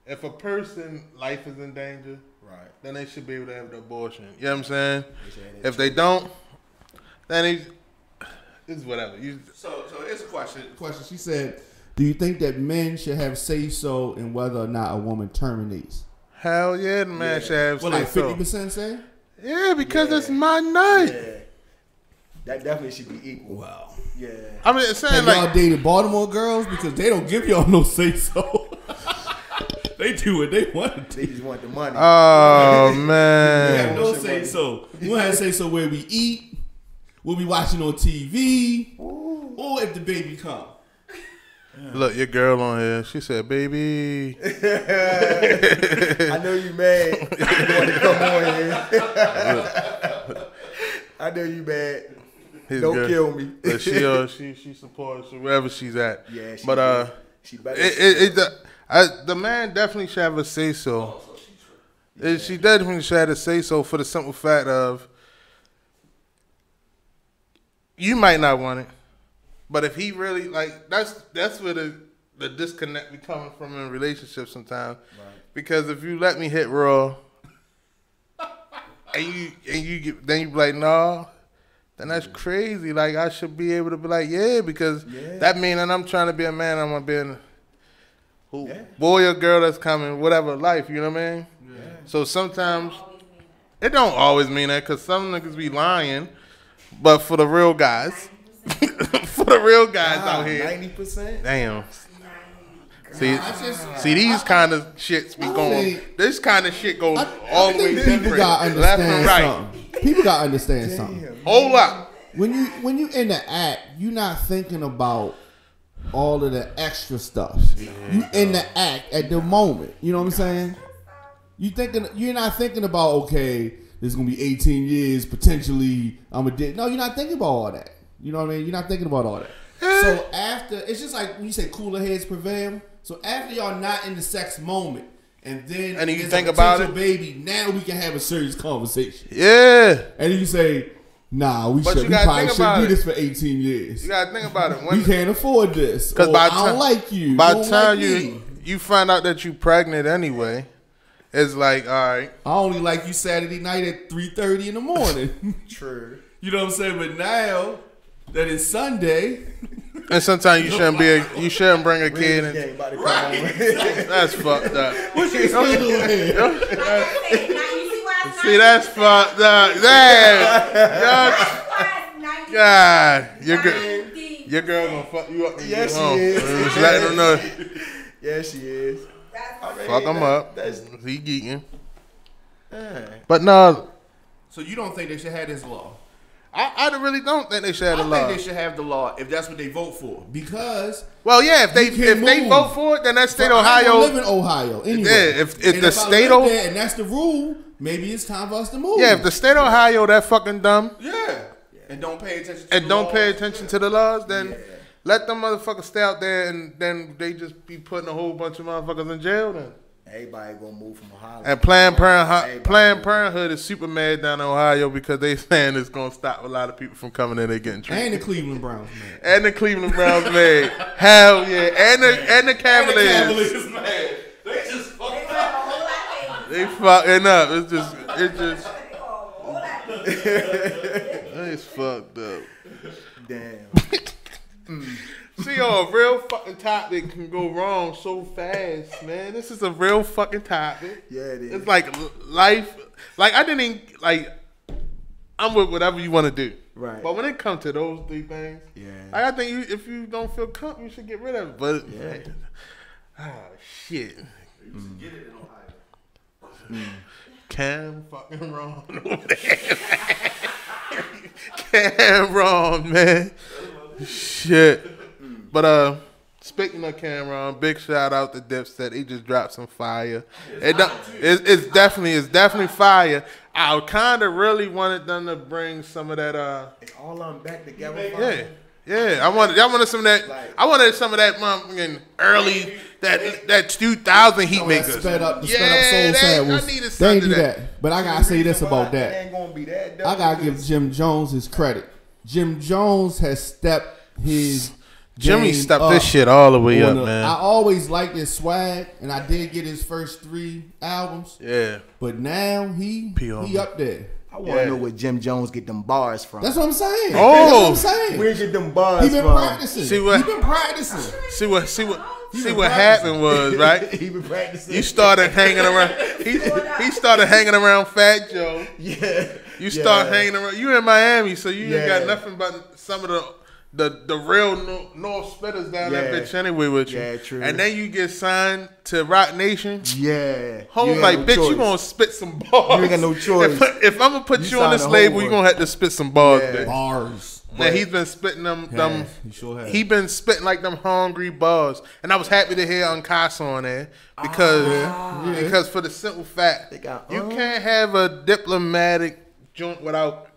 if a person's life is in danger, right, then they should be able to have the abortion. You know what I'm saying? If they don't, then it's whatever. So here's a question. She said, do you think that men should have say-so in whether or not a woman terminates? Hell yeah, the man should have say-so. Like 50% say? Yeah, because it's my night. Yeah. That definitely should be equal. Wow. Yeah. I mean, it's saying have y'all dated Baltimore girls? Because they don't give y'all no say-so. They do what they want. They just want the money. Oh, man. We have no say-so. We don't have say-so where we eat. We'll be watching on TV. Ooh. Or if the baby come. Look, your girl on here. She said, "Baby." I know you mad. You want to come on here. I know you mad. Don't kill me. But she supports wherever she's at. Yeah, she better. The man definitely should have a say so. She definitely should have a say so for the simple fact of you might not want it. But if he really like, that's where the disconnect be coming from in relationships sometimes. Right. Because if you let me hit raw, and you then you be like, no, then that's crazy. Like I should be able to be like, yeah, because that mean that I'm trying to be a man. I'm gonna be a boy or girl that's coming, whatever life. You know what I mean? Yeah. So sometimes it don't always mean that because some niggas be lying, but for the real guys. For the real guys out here, 90%. Damn. See, these kind of shits be going. This kind of shit goes all the way different. People gotta understand something. People gotta understand something. Hold up. When you in the act, you're not thinking about all of the extra stuff. You in the act at the moment. You know what I'm saying? You're not thinking about, okay, this is gonna be 18 years potentially. I'm a dick. No, you're not thinking about all that. You know what I mean? You're not thinking about all that. So after, it's just like when you say cooler heads prevail. So after y'all not in the sex moment, and then you think about it, baby, now we can have a serious conversation. Yeah. And then you say, nah, we probably shouldn't do this for 18 years. You gotta think about it. We can't afford this. Because I don't like you. By the time you find out that you pregnant anyway, it's like, all right. I only like you Saturday night at 3:30 in the morning. True. You know what I'm saying? But now that it's Sunday. And sometimes you shouldn't bring a kid in. Right. That's fucked up. What you still doing here? See, that's fucked up. Damn. God, your girl gonna fuck you up when you get home. Just letting her know. Yeah, she is. Fuck him up. He geeking. But no. So you don't think they should have this law? I really don't think they should have the law. I think they should have the law if that's what they vote for. Because if they vote for it, then that state Ohio. I live in Ohio anyway. Yeah, if the state of and that's the rule, maybe it's time for us to move. Yeah, if the state of Ohio that fucking dumb. Yeah. And don't pay attention to the laws, then let them motherfuckers stay out there and then they just be putting a whole bunch of motherfuckers in jail then. Everybody gonna move from Ohio. And Planned Parenthood is super mad down in Ohio because they saying it's gonna stop a lot of people from coming in there getting treated. And the Cleveland Browns, man. And the Cleveland Browns mad. Hell yeah. And the Cavaliers. man. They just fucked up. They fucking up. It's fucked up. Damn. See, a real fucking topic can go wrong so fast, man. This is a real fucking topic. Yeah, it is. It's like life. Like, I didn't even, like, I'm with whatever you want to do. Right. But when it comes to those three things, like, I think if you don't feel comfortable, you should get rid of it. But, shit. You used to get it in Ohio. Cam fucking wrong over there. Cameron, man. Shit. But speaking of Cameron, big shout out to Dipset. He just dropped some fire. It's definitely fire. I kind of really wanted them to bring some of that. It's all on back together. Yeah. I wanted some of that. I wanted some of that motherfucking early that 2000 heat makers. Sped up Soul Sad. I needed They some ain't of do that. that. But I gotta say this about It that. ain't gonna be that. I gotta give Jim Jones his credit. Jim Jones has stepped his Jimmy game stepped up this shit all the way up, on man. I always liked his swag, and I did get his first 3 albums. Yeah. But now he up there. I want to know where Jim Jones get them bars from. That's what I'm saying. Oh. That's what I'm saying. Where get them bars He been from? practicing. See what- He been practicing. See what happened was, right? He been practicing. You started hanging around. He started hanging around Fat Joe. Yeah. You start hanging around. You in Miami, so you ain't got Yeah. nothing but some of the real North spitters down that Yeah. bitch anyway with you. Yeah, true. And then you get signed to Rock Nation. Yeah. Home You ain't like, no bitch, choice. you gonna spit some bars. You ain't got no choice. If I'm gonna put you on signed this to label, you homework. gonna have to spit some bars, Yeah. bitch. Bars. And he's been spitting them. He sure has. He been spitting like them hungry bars, and I was happy to hear Uncasa on there because for the simple fact They got, you can't have a diplomatic joint without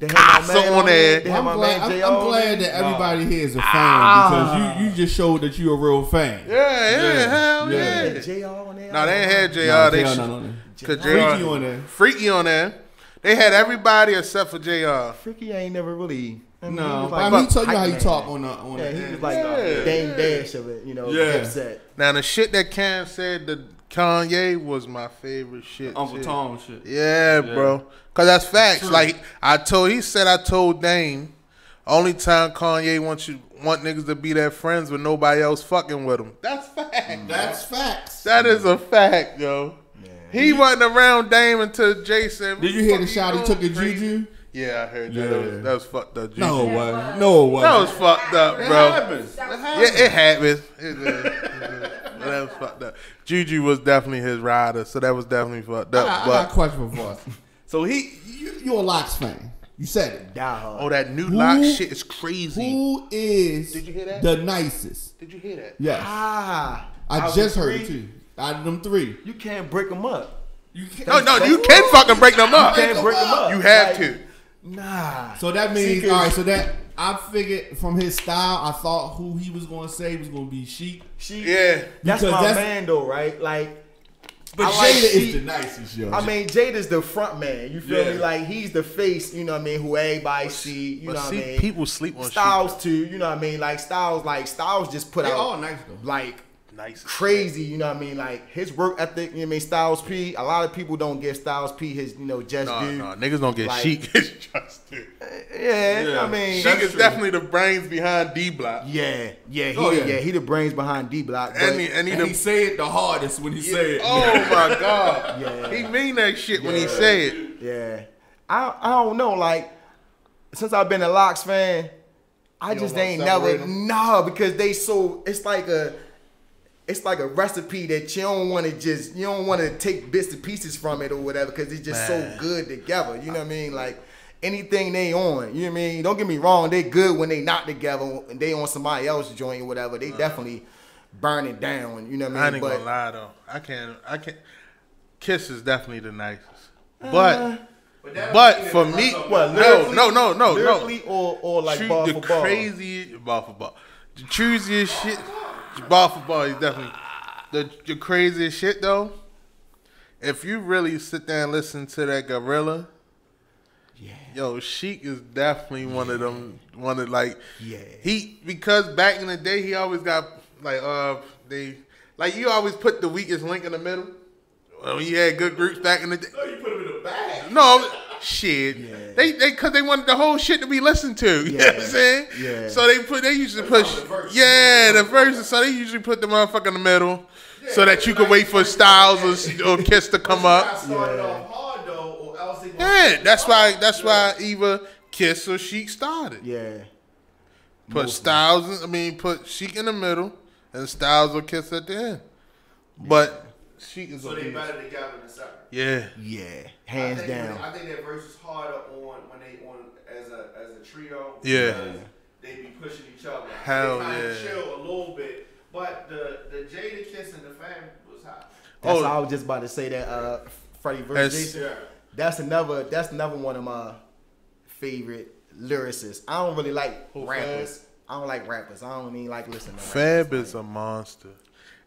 They had my Casa man on there. They had I'm my glad, man I'm J.O. glad that everybody here is a fan because you just showed that you're a real fan. hell yeah. J.O. on there. No, they ain't had JR. Nah, They JR not on there. cause Freaky on there. Freaky on there. They had everybody except for JR. Freaky ain't never really. I mean, he No, was but I mean, he told you how hype you man. talk on Yeah, the he was like the Dame Dash of it, Yeah. Dipset. Now the shit that Cam said to Kanye was my favorite shit. Uncle too. Tom shit. Yeah, bro. Cause that's facts. True. Like I told Dame, only time Kanye want niggas to be their friends with nobody else fucking with him. That's fact. That's facts. That is a fact, yo. He wasn't around Dame until Jason. Did you hear the shot he took at Juju? Yeah, I heard that. Yeah. That was fucked up. Juju. No way. No way. That was fucked up, It bro. happens. Yeah, it happens. That was fucked up. Juju was definitely his rider, so that was definitely fucked up. I got a question for us. So you a Locks fan. You said it. Die hard. Oh, that new lock shit is crazy. Who is Did you hear that? the nicest? Did you hear that? Yes. Ah. I out just of heard it three, too. Out of them 3. You can't break them up. You can't. No, you can fucking break them up. You can't break them up. You have Like, to. Nah. So that means, See, all right, so that I figured from his style, I thought who he was going to say was going to be Sheik. Yeah. That's Because my that's- man though, right? Like, But I like Jada is Sheik. the nicest, yo. I mean, Jada's the front man. You feel Yeah. me? Like, he's the face, you know what I mean, who everybody see, you know But what I see, mean? people sleep on Styles too, you know what I mean? Like, Styles just put they out, all nice though. like, Nice. crazy, you know what I mean? Like, his work ethic, you know what I mean? Styles P, a lot of people don't give Styles P his, just due. No, niggas don't get Like- Sheik his just due. Yeah, I mean, Sheik is definitely the brains behind D Block. yeah, Oh, yeah. he the brains behind D Block. And he say it the hardest when he say it. Oh my god. Yeah. He mean that shit when he say it. Yeah, I don't know. Like, since I've been a Locks fan, I You just don't wanna ain't separate never 'em? because they so it's like a recipe that you don't want to take bits and pieces from it or whatever because it's just so good together. You know what I mean? Like anything they on, you know what I mean? Don't get me wrong, they good when they not together and they on somebody else's joint or whatever. They definitely burn it down. You know what I I mean? ain't gonna lie though. I can't. Kiss is definitely the nicest. But for me, What, no. lyrically or like bar the for bar? crazy bar for bar. The choosiest shit, bar for bar is definitely. the craziest shit though, if you really sit there and listen to that Gorilla, yo, Sheik is definitely one of them. Because back in the day he always got you always put the weakest link in the middle. When you had good groups back in the day. No, you put him in the bag. No, shit. Yeah. Because they wanted the whole shit to be listened to. You know what I'm saying? Yeah. So they usually push. The verses. So they usually put the motherfucker in the middle, so that you could wait for Styles or Kiss to come up. Started off hard though, or else they That's why either Kiss or Sheik started. Yeah. Put put Sheik in the middle and Styles or Kiss at the end. But Sheik is so they better together than separate. Yeah. Hands down. I think that verse is harder when they on as a trio. Yeah. They be pushing each other. Hell they kind yeah. of chill a little bit, but the Jada Kiss and the Fam was hot. That's I was just about to say that Freddie versus Jason. Yeah. That's another one of my favorite lyricists. I don't really like rappers. I don't like rappers. I don't even like listening to Fab rappers. is a monster.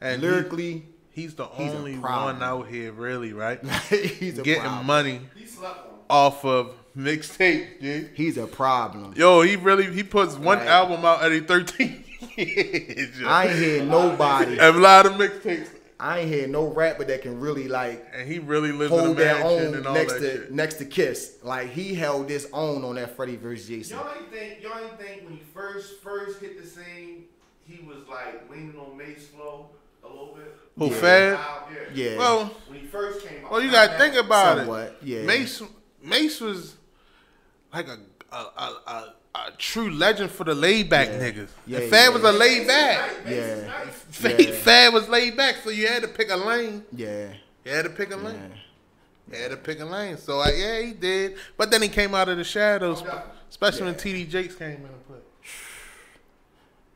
And lyrically, he's the only one out here really, right? He's a getting problem. money He slept on. off of mixtape, dude. He's a problem. Yo, he puts one album out every 13 years. I ain't hear nobody. A lot of mixtapes. I ain't hear no rapper that can really And he really lives in a hold their mansion own and all next that to shit. next to Kiss. Like he held his own on that Freddie versus Jason. Y'all ain't think when he first hit the scene, he was like leaning on Mace flow a little bit. Who, Fab? Yeah. Well, when he first came out. well, you gotta think about Somewhat, it. yeah. Mace was like a true legend for the laid back niggas. Yeah, and Fab yeah. was a laid back. Yeah. Fab was laid back, so you had to pick a lane. Yeah. You had to pick a lane. You had to pick a lane. So he did. But then he came out of the shadows, especially when TD Jakes came in and play.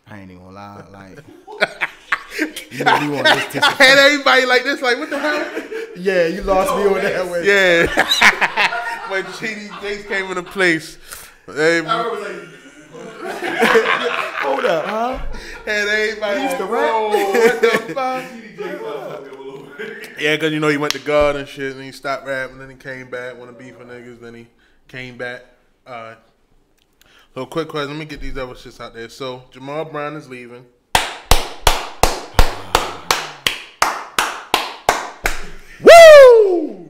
I ain't even gonna lie, like you know, we want this I had everybody like this, like what the hell? Yeah, you lost me on that way. Yeah. When TD Jakes came into place, everybody Hold up, huh? had everybody He used to like, rap? whoa, what the fuck? Yeah, because you know he went to God and shit, and he stopped rapping, then he came back, wanted to beef with niggas, then he came back. So quick question, let me get these other shits out there. So Jamal Brown is leaving. Woo!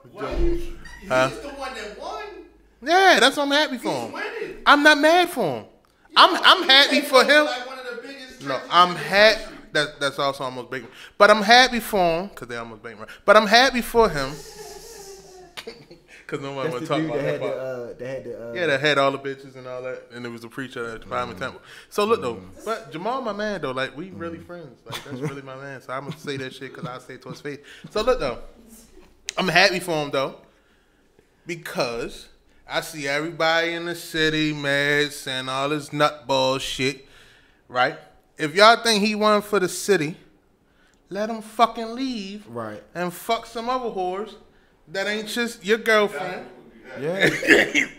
He's the one that won. Yeah, that's what I'm happy for him. He's winning. I'm not mad for him. I'm happy for him. Like one of the biggest No, churches I'm in the happy. country. That's also almost big. But I'm happy for him because they almost big. But I'm happy for him because nobody want That's to the talk dude about that that had part. the Yeah, that had all the bitches and all that, and it was a preacher at the Prime Temple. So look though, but Jamal, my man though, like we really friends. Like that's really my man. So I'm gonna say that shit because I say it to his face. So look though, I'm happy for him though because I see everybody in the city mad saying all this nutball shit, right? If y'all think he won for the city, let him fucking leave, Right. and fuck some other whores that ain't just your girlfriend. Yeah.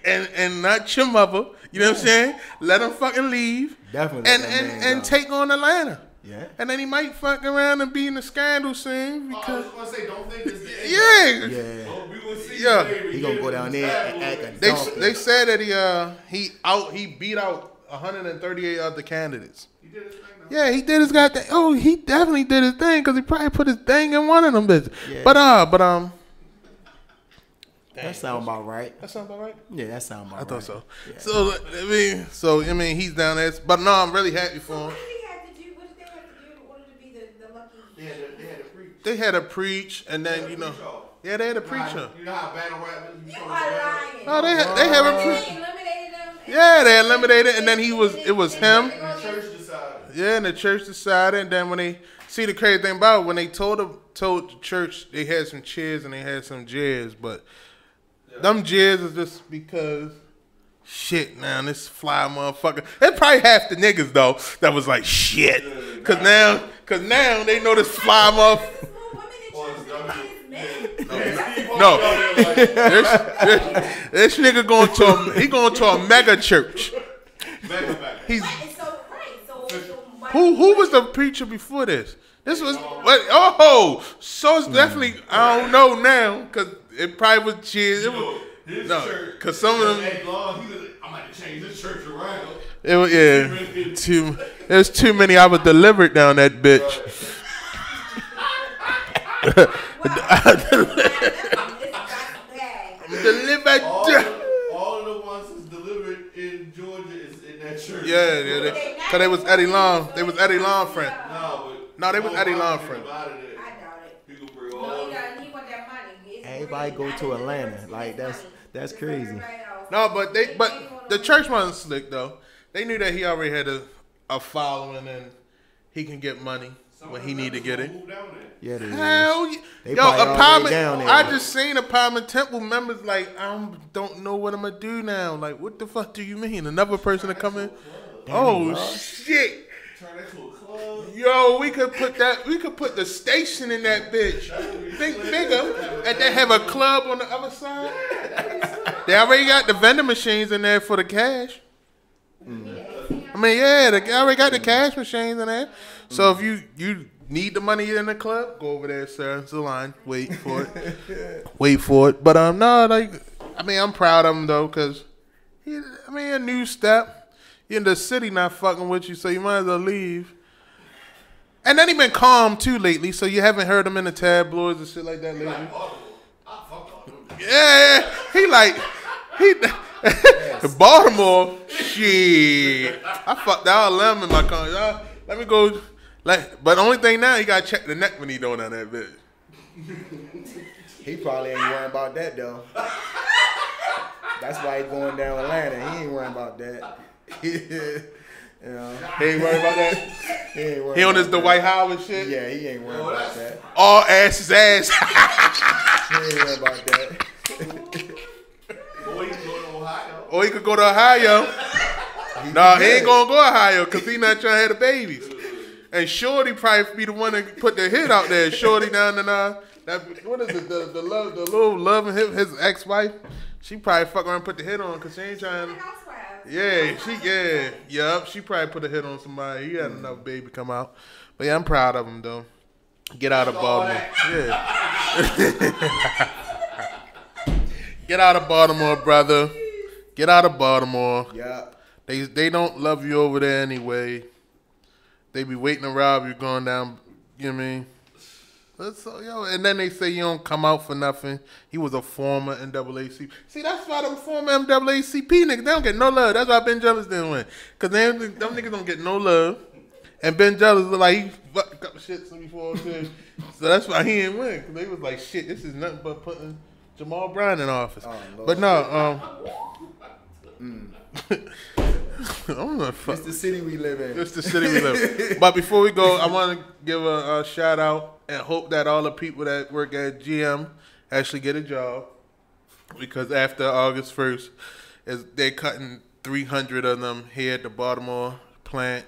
and not your mother. You know what I'm saying? Let him fucking leave. Definitely. And take on Atlanta. Yeah. And then he might fuck around and be in the scandal scene I because was gonna say, don't think this. yeah. Yeah. We gonna see. Yeah. He He gonna go down there and act a They donkey. said that he beat out 138 other candidates. He did his thing. Yeah, he did his goddamn. Oh, he definitely did his thing because he probably put his thing in one of them bitches. Yeah. But That sound about right. that sound about right. Yeah, that sound about I right. thought so. Yeah. So I mean, he's down there. But no, I'm really happy for him. What did he have to do? What did they have to do in order to be the lucky? They had to preach. They had to preach, and then you know, yeah, they had a preacher. You know how battle rap is. You are lying. No, they have a They preacher. eliminated them. Yeah, they eliminated, and then it was him. The church decided. Yeah, and the church decided. And then when they see the crazy thing about it, when they told the church they had some cheers and they had some jeers, but them jeers is just because shit. Now this fly motherfucker. It's probably half the niggas though that was like shit, cause now they know this fly motherfucker. No, this nigga going to a mega church. He's So who was the preacher before this? This was what? Oh, so it's definitely. I don't know now because it probably was cheers. It was His no, church, because some of them. Ed Long, he was, I might change this church around. It was There's too many. I was delivered down that bitch. Delivered. All of the ones that's delivered in Georgia is in that church. Yeah. Cause they was Eddie Long. They was Eddie Long friend. No, they was Eddie Long friend. I doubt it. People bring all No, of them. he want that money. It's Everybody really go to not Atlanta. delivered Like money. that's Just crazy. everybody else. No, but the church wasn't slick though. They knew that he already had a following and he can get money when he need to get it. Move down there. Yeah, they Hell, is. They yo, probably already apartment. down there. I just seen apartment temple members like I don't know what I'm gonna do now. Like, what the fuck do you mean? Another person to come in? Oh shit! Turn that to a club. Yo, we could put the station in that bitch. Think bigger, and they have a club on the other side. They already got the vending machines in there for the cash. I mean, yeah, they already got the cash machines in there. So if you need the money in the club, go over there, sir. It's the line. Wait for it. But no, like, I mean, I'm proud of him though, cause a new step. You're in the city not fucking with you, so you might as well leave. And then he been calm too lately, so you haven't heard him in the tabloids and shit like that lately. Yeah, Baltimore. Shit, I fucked all of them in my car. Y'all, let me go. But the only thing now, he gotta check the neck when he doing that bitch. He probably ain't worrying about that though. That's why he going down Atlanta. He ain't worrying about that. You know, He ain't worried about that. He on his Dwight Howard shit. Yeah, he ain't worried about that. All ass is ass. He ain't worried about that. Boy, you go to Ohio. Or he could go to Ohio. No, he ain't gonna go to Ohio because he not trying to have the babies. And Shorty probably be the one that put the hit out there. Shorty down in what is it? The little love and his ex-wife. She probably fuck around and put the hit on because she ain't trying. Yeah, she probably put a hit on somebody. He had another baby come out. But yeah, I'm proud of him though. Get out of Baltimore. Yeah. Get out of Baltimore, brother. Get out of Baltimore. Yeah. They don't love you over there anyway. They be waiting to rob you going down, you know what I mean? So, and then they say you don't come out for nothing. He was a former NAACP. See, that's why them former NAACP niggas, they don't get no love. That's why Ben Jealous didn't win. Because them niggas don't get no love. And Ben Jealous look like he fucked a couple shits before too. So that's why he didn't win. Because they was like, shit, this is nothing but putting Jamal Brown in office. But no, It's the city we live in. It's the city we live in. But before we go, I want to give a shout out and hope that all the people that work at GM actually get a job. Because after August 1st, they're cutting 300 of them here at the Baltimore plant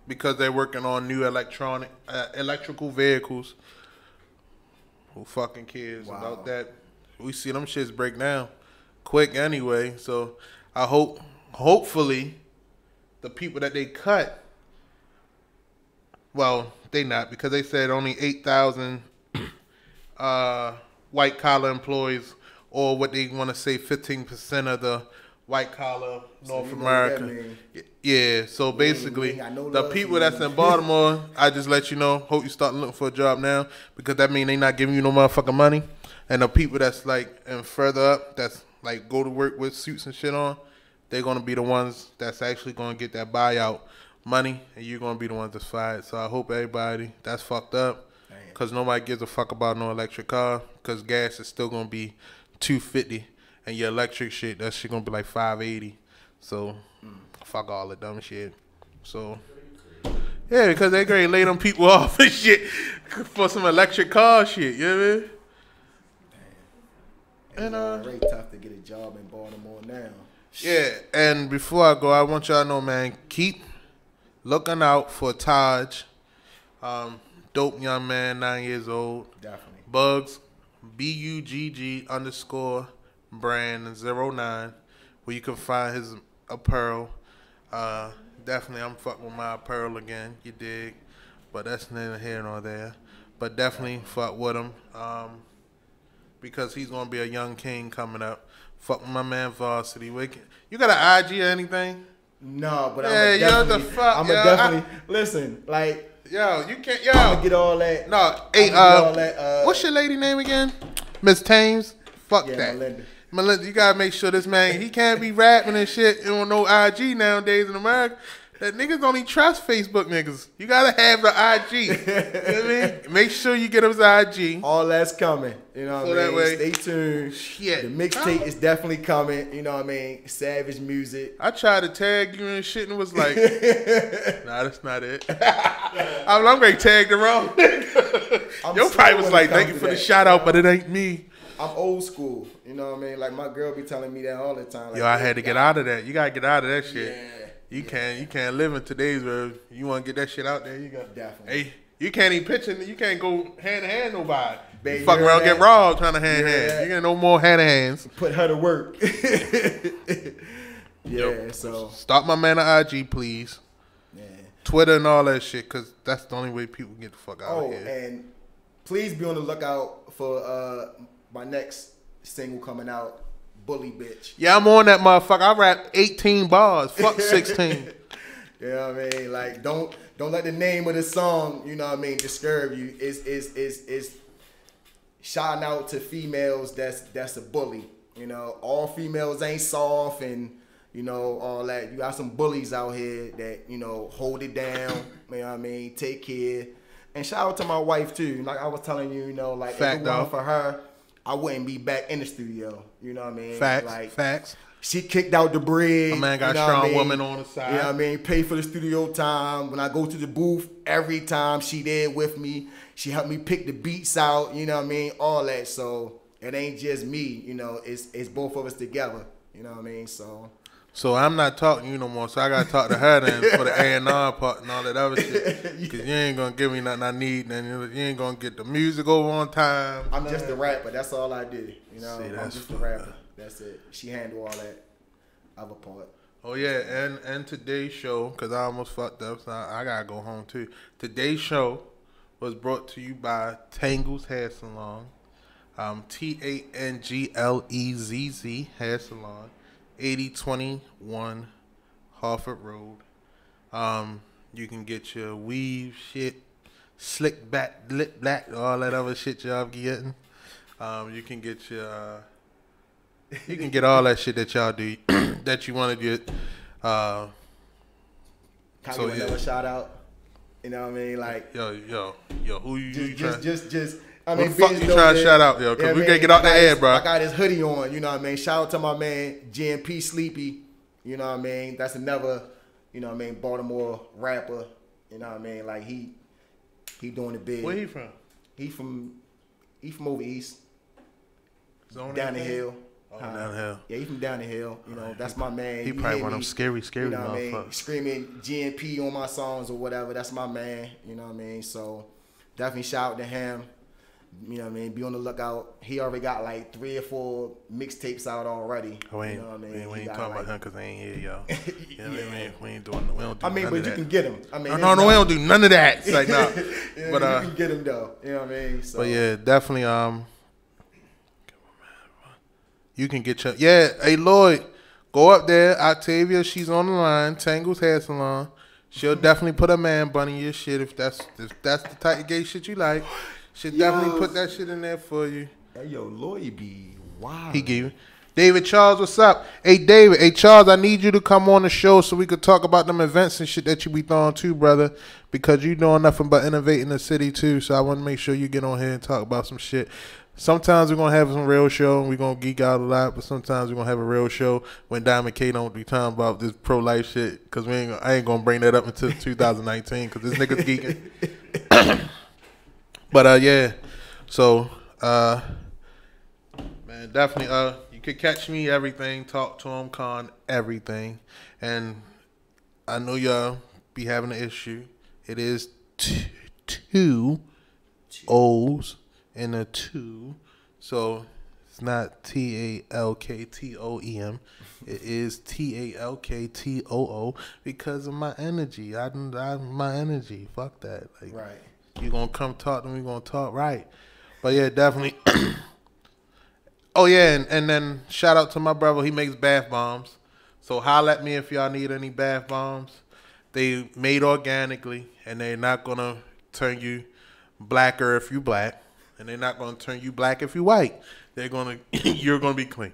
because they're working on new electrical vehicles. Who fucking cares about that? We see them shits break down quick anyway. So I hopefully, the people that they cut, well, they not because they said only 8,000 white collar employees, or what they want to say 15% of the white collar North America. Yeah, so basically, the people that's in Baltimore, I just let you know, hope you start looking for a job now, because that means they not giving you no motherfucking money. And the people that's like and further up, that's like go to work with suits and shit on, they're going to be the ones that's actually going to get that buyout money, and you're going to be the ones that's fired. So I hope everybody that's fucked up, because nobody gives a fuck about no electric car, because gas is still going to be $2.50, and your electric shit, that shit going to be like $5.80. So fuck all the dumb shit. So yeah, because they going to lay them people off and shit for some electric car shit, you know what I mean? And it's very tough to get a job in Baltimore now. Yeah, and before I go, I want y'all to know, man, keep looking out for Taj. Dope young man, 9 years old. Definitely. Bugs, BUGG_brand09, where you can find his apparel. Definitely, I'm fucking with my apparel again, you dig? But that's neither here nor there. But definitely fuck with him. Because he's gonna be a young king coming up. Fuck with my man Varcity. You got an IG or anything? No, but I'm definitely listen. Like, yo, you can't. Yo, I'm gonna get all that. No, hey, what's your lady name again? Miss Thames. Fuck that. Melinda, you gotta make sure this man, he can't be rapping and shit on no IG nowadays in America. That niggas don't even trust Facebook niggas. You gotta have the IG. You know what I mean? Make sure you get his IG. All that's coming. You know what I mean? Stay tuned. Shit. The mixtape is definitely coming. You know what I mean? Savage music. I tried to tag you and shit and was like, nah, that's not it. I'm going to tag the wrong nigga. Yo probably was like, thank you for the shout out, but it ain't me. I'm old school. You know what I mean? Like, my girl be telling me that all the time. Like, yo, I had to get out of that. You got to get out of that shit. Yeah. You can't live in today's world. You want to get that shit out there, you got definitely. Hey, you can't even picture. You can't go hand to hand nobody. Baby, you fuck around, get robbed trying to hand hand. You get no more hand to hands. Put her to work. Yo, so start my man on IG, please. Yeah. Twitter and all that shit, cause that's the only way people get the fuck out of here. And please be on the lookout for my next single coming out. Bully Bitch. Yeah, I'm on that motherfucker. I rap 18 bars. Fuck 16. You know what I mean? Like, don't let the name of the song, you know what I mean, disturb you. It's shouting out to females that's a bully. You know, all females ain't soft and, you know, all that. You got some bullies out here that, you know, hold it down. You know what I mean? Take care. And shout out to my wife too. Like I was telling you, you know, like Fact, if it wasn't for her, I wouldn't be back in the studio. You know what I mean? Facts. She kicked out the bread. My man got you a know strong what I mean? woman on the side. You know what I mean? Pay for the studio time. When I go to the booth, every time she there with me. She helped me pick the beats out. You know what I mean? All that. So it ain't just me. You know, it's both of us together. You know what I mean? So I'm not talking to you no more. So I gotta talk to her then for the A&R part and all that other shit. Cause you ain't gonna give me nothing I need. And you ain't gonna get the music over on time. I'm just a rapper. That's all I do. You know, See, I'm just a rapper. That's it. She handle all that other part. Oh yeah, and today's show, cause I almost fucked up, so I gotta go home too. Today's show was brought to you by Tangles Hair Salon, TANGLEZZ Hair Salon, 8021 Harford Road. You can get your weave shit, slick back, lip black, all that other shit y'all be getting. You can get your. You can get all that shit that y'all do that you want to get. Can I give another shout out? You know what I mean? Like yo, who you just I who mean, the fuck you trying to shout out, yo? Cause we gotta get out the air, bro. I got his hoodie on. You know what I mean? Shout out to my man GMP Sleepy. You know what I mean? That's another, you know what I mean, Baltimore rapper. You know what I mean? Like he doing it big. Where he from? He from over east. Zone down the hill. Down the hill. Yeah, he from down the hill. You know, that's my man. He probably one of them scary you know what I mean? motherfuckers. Screaming GNP on my songs or whatever. That's my man. You know what I mean? So definitely shout out to him. You know what I mean? Be on the lookout. He already got like 3 or 4 mixtapes out already. Oh, we ain't, you know what I mean? we ain't talking about him because I ain't here, yo. You know what I mean? We ain't doing. We don't do. I mean, none but of you that. can get him. I mean, no, we don't do none of that. It's like no. Yeah, But you can get him though. You know what I mean? So. But yeah, definitely. You can get your Hey Lloyd, go up there. Octavia, she's on the line. Tangles Hair Salon. She'll definitely put a man bun in your shit if that's the type of gay shit you like. She'll definitely put that shit in there for you. Hey yo, Lloyd be wild. He gave it. David Charles, what's up? Hey David, hey Charles, I need you to come on the show so we could talk about them events and shit that you be throwing too, brother. Because you doing nothing but innovating the city too. So I want to make sure you get on here and talk about some shit. Sometimes we're going to have some real show and we're going to geek out a lot, but sometimes we're going to have a real show when Diamond K don't be talking about this pro-life shit because I ain't going to bring that up until 2019 because this nigga's geeking. But, yeah. So, man, definitely, you could catch me, everything, talk to him, con, everything. And I know y'all be having an issue. It is 2 O's. And a 2, so It's not TALKTOEM. It is TALKTOO because of my energy. My energy. Fuck that. Like, Right. You gonna come talk to me? We gonna talk right. But yeah, definitely. Oh yeah, and then shout out to my brother. He makes bath bombs. So holla at me if y'all need any bath bombs. They made organically, and they're not gonna turn you blacker if you black, and they're not gonna turn you black if you white. They're gonna you're gonna be clean.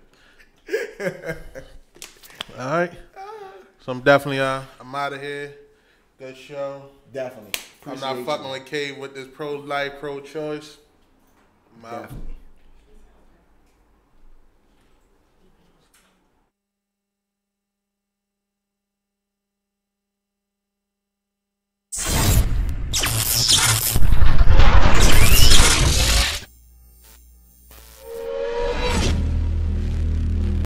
All right. So I'm definitely I'm out of here. Good show. Definitely. I'm not fucking with K with this pro-life, pro-choice. I'm out. Definitely.